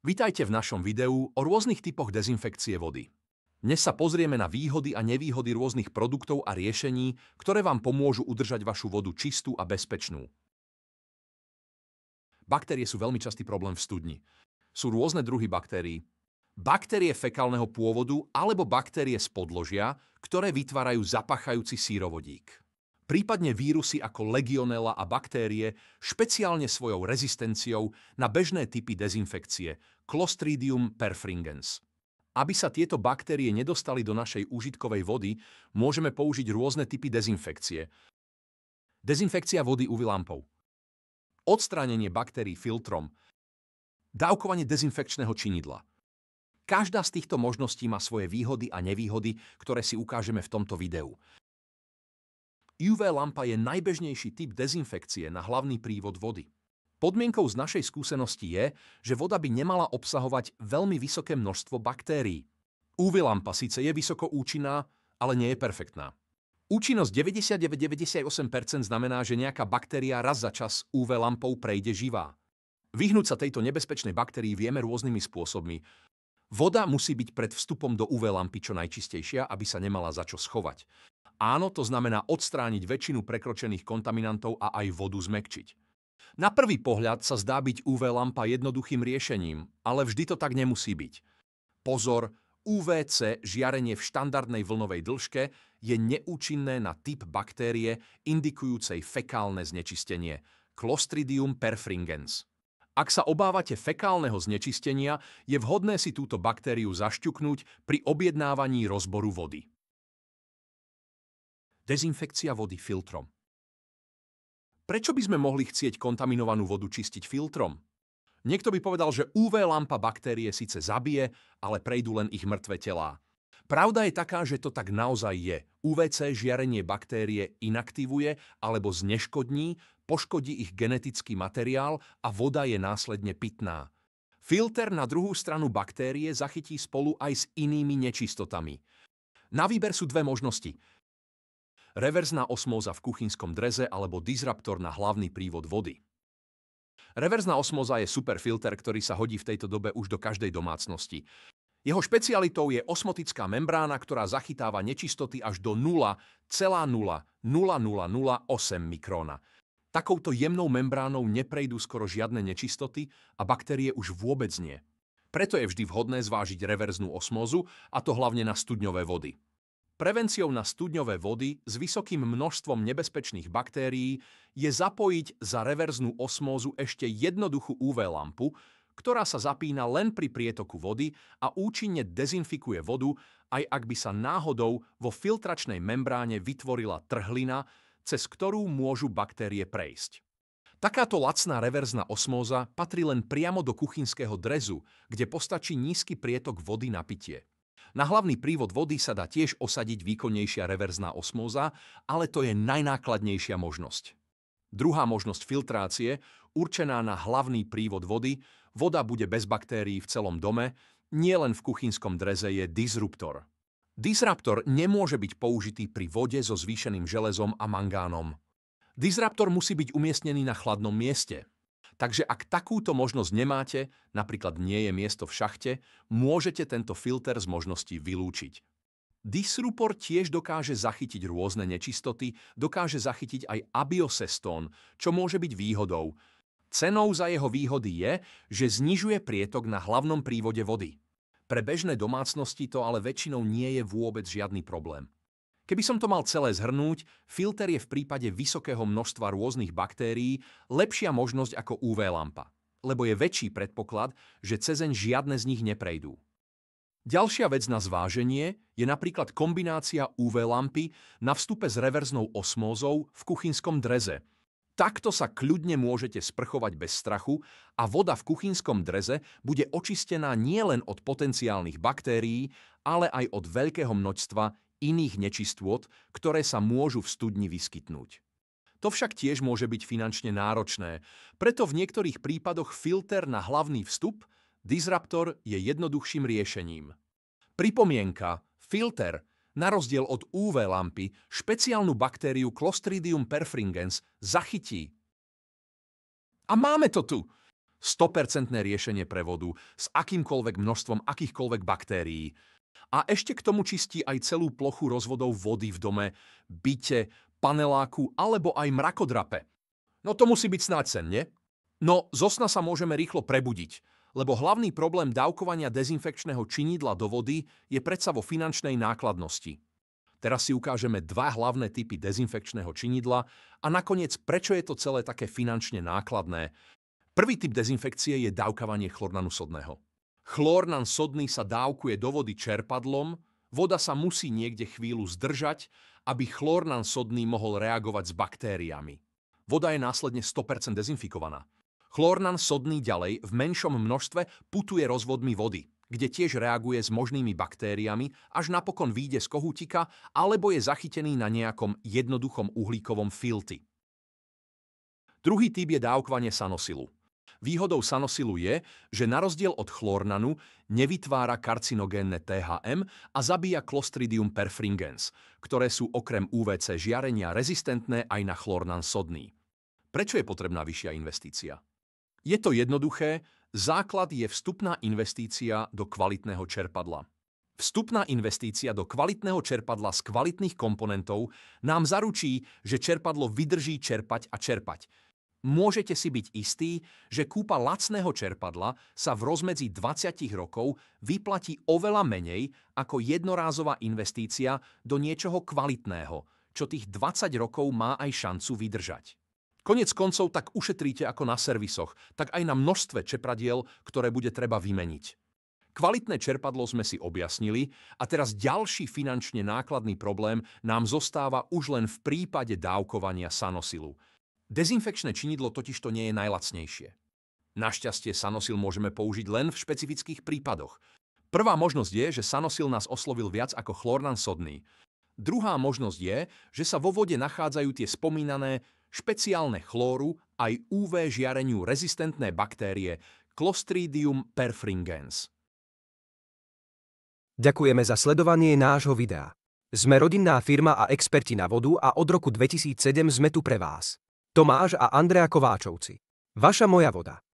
Vitajte v našom videu o rôznych typoch dezinfekcie vody. Dnes sa pozrieme na výhody a nevýhody rôznych produktov a riešení, ktoré vám pomôžu udržať vašu vodu čistú a bezpečnú. Baktérie sú veľmi častý problém v studni. Sú rôzne druhy baktérií. Baktérie fekálneho pôvodu alebo baktérie z podložia, ktoré vytvárajú zapachajúci sírovodík. Prípadne vírusy ako legionella a baktérie, špeciálne svojou rezistenciou na bežné typy dezinfekcie Clostridium perfringens. Aby sa tieto baktérie nedostali do našej užitkovej vody, môžeme použiť rôzne typy dezinfekcie. Dezinfekcia vody UV lampou. Odstránenie baktérií filtrom. Dávkovanie dezinfekčného činidla. Každá z týchto možností má svoje výhody a nevýhody, ktoré si ukážeme v tomto videu. UV lampa je najbežnejší typ dezinfekcie na hlavný prívod vody. Podmienkou z našej skúsenosti je, že voda by nemala obsahovať veľmi vysoké množstvo baktérií. UV lampa síce je vysoko účinná, ale nie je perfektná. Účinnosť 99-98% znamená, že nejaká baktéria raz za čas UV lampou prejde živá. Vyhnúť sa tejto nebezpečnej baktérii vieme rôznymi spôsobmi. Voda musí byť pred vstupom do UV lampy čo najčistejšia, aby sa nemala za čo schovať. Áno, to znamená odstrániť väčšinu prekročených kontaminantov a aj vodu zmäkčiť. Na prvý pohľad sa zdá byť UV lampa jednoduchým riešením, ale vždy to tak nemusí byť. Pozor, UVC žiarenie v štandardnej vlnovej dĺžke je neúčinné na typ baktérie indikujúcej fekálne znečistenie Clostridium perfringens. Ak sa obávate fekálneho znečistenia, je vhodné si túto baktériu zašťuknúť pri objednávaní rozboru vody. Dezinfekcia vody filtrom. Prečo by sme mohli chcieť kontaminovanú vodu čistiť filtrom? Niekto by povedal, že UV lampa baktérie síce zabije, ale prejdú len ich mŕtve telá. Pravda je taká, že to tak naozaj je. UVC žiarenie baktérie inaktivuje alebo zneškodní, poškodí ich genetický materiál a voda je následne pitná. Filter na druhú stranu baktérie zachytí spolu aj s inými nečistotami. Na výber sú dve možnosti. Reverzná osmóza v kuchynskom dreze alebo disruptor na hlavný prívod vody. Reverzná osmóza je super filter, ktorý sa hodí v tejto dobe už do každej domácnosti. Jeho špecialitou je osmotická membrána, ktorá zachytáva nečistoty až do 0,000008 mikróna. Takouto jemnou membránou neprejdú skoro žiadne nečistoty a baktérie už vôbec nie. Preto je vždy vhodné zvážiť reverznú osmózu, a to hlavne na studňové vody. Prevenciou na studňové vody s vysokým množstvom nebezpečných baktérií je zapojiť za reverznú osmózu ešte jednoduchú UV lampu, ktorá sa zapína len pri prietoku vody a účinne dezinfikuje vodu, aj ak by sa náhodou vo filtračnej membráne vytvorila trhlina, cez ktorú môžu baktérie prejsť. Takáto lacná reverzná osmóza patrí len priamo do kuchynského drezu, kde postačí nízky prietok vody na pitie. Na hlavný prívod vody sa dá tiež osadiť výkonnejšia reverzná osmóza, ale to je najnákladnejšia možnosť. Druhá možnosť filtrácie, určená na hlavný prívod vody, voda bude bez baktérií v celom dome, nielen v kuchynskom dreze, je disruptor. Disruptor nemôže byť použitý pri vode so zvýšeným železom a mangánom. Disruptor musí byť umiestnený na chladnom mieste. Takže ak takúto možnosť nemáte, napríklad nie je miesto v šachte, môžete tento filter z možností vylúčiť. Disruptor tiež dokáže zachytiť rôzne nečistoty, dokáže zachytiť aj abiosestón, čo môže byť výhodou. Cenou za jeho výhody je, že znižuje prietok na hlavnom prívode vody. Pre bežné domácnosti to ale väčšinou nie je vôbec žiadny problém. Keby som to mal celé zhrnúť, filter je v prípade vysokého množstva rôznych baktérií lepšia možnosť ako UV lampa, lebo je väčší predpoklad, že cezeň žiadne z nich neprejdú. Ďalšia vec na zváženie je napríklad kombinácia UV lampy na vstupe s reverznou osmózou v kuchynskom dreze. Takto sa kľudne môžete sprchovať bez strachu a voda v kuchynskom dreze bude očistená nielen od potenciálnych baktérií, ale aj od veľkého množstva iných nečistôt, ktoré sa môžu v studni vyskytnúť. To však tiež môže byť finančne náročné, preto v niektorých prípadoch filter na hlavný vstup, disruptor, je jednoduchším riešením. Pripomienka, filter, na rozdiel od UV lampy, špeciálnu baktériu Clostridium perfringens zachytí. A máme to tu! 100% riešenie pre vodu s akýmkoľvek množstvom akýchkoľvek baktérií. A ešte k tomu čistí aj celú plochu rozvodov vody v dome, byte, paneláku alebo aj mrakodrape. No to musí byť snáď sen, nie? No zo sna sa môžeme rýchlo prebudiť, lebo hlavný problém dávkovania dezinfekčného činidla do vody je predsa vo finančnej nákladnosti. Teraz si ukážeme dva hlavné typy dezinfekčného činidla a nakoniec prečo je to celé také finančne nákladné. Prvý typ dezinfekcie je dávkavanie chlornanu sodného. Chlornan sodný sa dávkuje do vody čerpadlom, voda sa musí niekde chvíľu zdržať, aby chlornan sodný mohol reagovať s baktériami. Voda je následne 100% dezinfikovaná. Chlornan sodný ďalej v menšom množstve putuje rozvodmi vody, kde tiež reaguje s možnými baktériami, až napokon vyjde z kohútika alebo je zachytený na nejakom jednoduchom uhlíkovom filti. Druhý typ je dávkovanie sanosilu. Výhodou sanosilu je, že na rozdiel od chlornanu nevytvára karcinogénne THM a zabíja Clostridium perfringens, ktoré sú okrem UVC žiarenia rezistentné aj na chlornan sodný. Prečo je potrebná vyššia investícia? Je to jednoduché, základ je vstupná investícia do kvalitného čerpadla. Vstupná investícia do kvalitného čerpadla z kvalitných komponentov nám zaručí, že čerpadlo vydrží čerpať a čerpať. Môžete si byť istí, že kúpa lacného čerpadla sa v rozmedzi 20 rokov vyplatí oveľa menej ako jednorázová investícia do niečoho kvalitného, čo tých 20 rokov má aj šancu vydržať. Koniec koncov tak ušetríte ako na servisoch, tak aj na množstve čepradiel, ktoré bude treba vymeniť. Kvalitné čerpadlo sme si objasnili a teraz ďalší finančne nákladný problém nám zostáva už len v prípade dávkovania sanosilu. Dezinfekčné činidlo totižto nie je najlacnejšie. Našťastie sanosil môžeme použiť len v špecifických prípadoch. Prvá možnosť je, že sanosil nás oslovil viac ako chlornan sodný. Druhá možnosť je, že sa vo vode nachádzajú tie spomínané špeciálne chlóru aj UV žiareniu rezistentné baktérie Clostridium perfringens. Ďakujeme za sledovanie nášho videa. Sme rodinná firma a experti na vodu a od roku 2007 sme tu pre vás. Tomáš a Andrea Kováčovci. Vaša moja voda.